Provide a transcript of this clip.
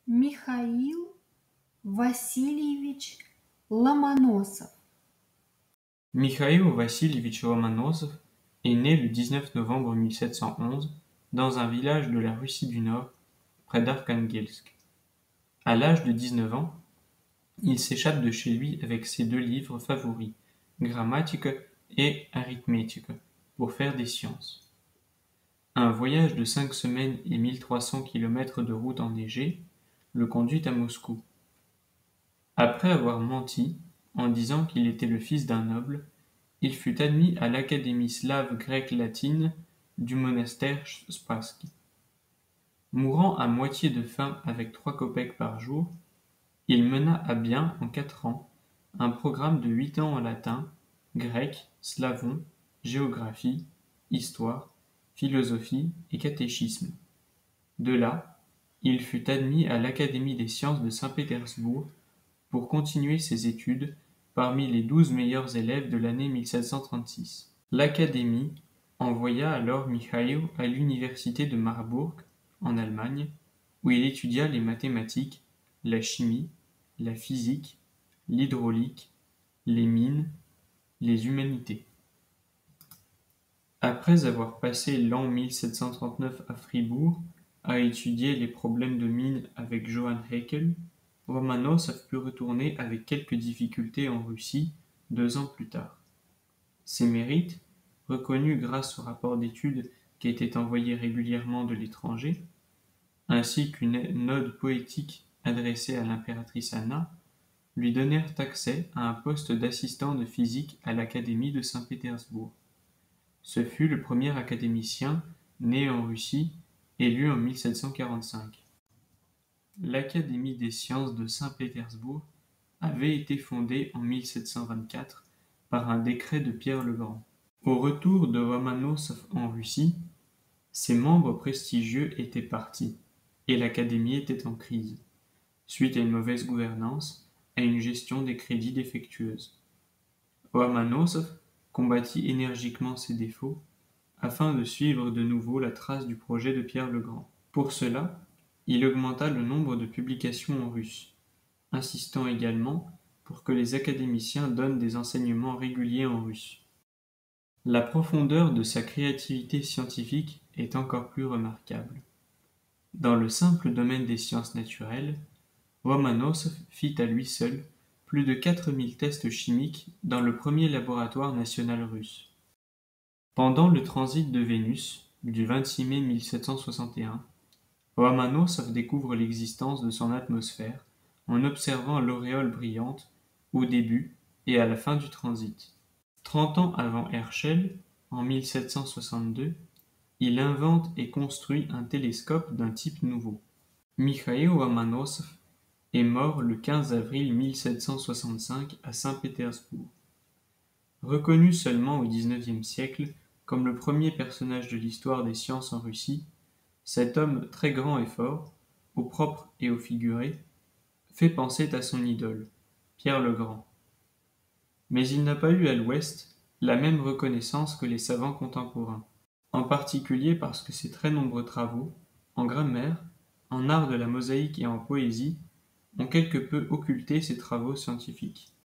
Mikhail Vassilievich Lomonosov. Mikhail Vassilievich Lomonosov est né le 19 novembre 1711 dans un village de la Russie du Nord, près d'Arkhangelsk. À l'âge de 19 ans, il s'échappe de chez lui avec ses deux livres favoris, Grammatica et Arithmetica, pour faire des sciences. Un voyage de 5 semaines et 1300 km de route enneigée le conduit à Moscou. Après avoir menti, en disant qu'il était le fils d'un noble, il fut admis à l'Académie slave grecque latine du monastère Spasski. Mourant à moitié de faim avec 3 kopecks par jour, il mena à bien en 4 ans un programme de 8 ans en latin, grec, slavon, géographie, histoire, philosophie et catéchisme. De là, il fut admis à l'Académie des sciences de Saint-Pétersbourg pour continuer ses études parmi les 12 meilleurs élèves de l'année 1736. L'Académie envoya alors Mikhaïl à l'université de Marbourg, en Allemagne, où il étudia les mathématiques, la chimie, la physique, l'hydraulique, les mines, les humanités. Après avoir passé l'an 1739 à Fribourg à étudier les problèmes de mines avec Johann Haeckel, Lomonosov put retourner avec quelques difficultés en Russie 2 ans plus tard. Ses mérites, reconnus grâce au rapport d'études qui était envoyé régulièrement de l'étranger, ainsi qu'une ode poétique adressée à l'impératrice Anna, lui donnèrent accès à un poste d'assistant de physique à l'Académie de Saint-Pétersbourg. Ce fut le premier académicien né en Russie, élu en 1745. L'Académie des sciences de Saint-Pétersbourg avait été fondée en 1724 par un décret de Pierre le Grand. Au retour de Lomonosov en Russie, ses membres prestigieux étaient partis, et l'Académie était en crise, suite à une mauvaise gouvernance, à une gestion des crédits défectueuse. Lomonosov combattit énergiquement ses défauts, afin de suivre de nouveau la trace du projet de Pierre le Grand. Pour cela, il augmenta le nombre de publications en russe, insistant également pour que les académiciens donnent des enseignements réguliers en russe. La profondeur de sa créativité scientifique est encore plus remarquable. Dans le simple domaine des sciences naturelles, Lomonosov fit à lui seul plus de 4000 tests chimiques dans le premier laboratoire national russe. Pendant le transit de Vénus, du 26 mai 1761, Lomonosov découvre l'existence de son atmosphère en observant l'auréole brillante au début et à la fin du transit. 30 ans avant Herschel, en 1762, il invente et construit un télescope d'un type nouveau. Mikhail Lomonosov est mort le 15 avril 1765 à Saint-Pétersbourg. Reconnu seulement au XIXe siècle comme le premier personnage de l'histoire des sciences en Russie, cet homme très grand et fort, au propre et au figuré, fait penser à son idole, Pierre le Grand. Mais il n'a pas eu à l'Ouest la même reconnaissance que les savants contemporains, en particulier parce que ses très nombreux travaux, en grammaire, en art de la mosaïque et en poésie, ont quelque peu occulté ses travaux scientifiques.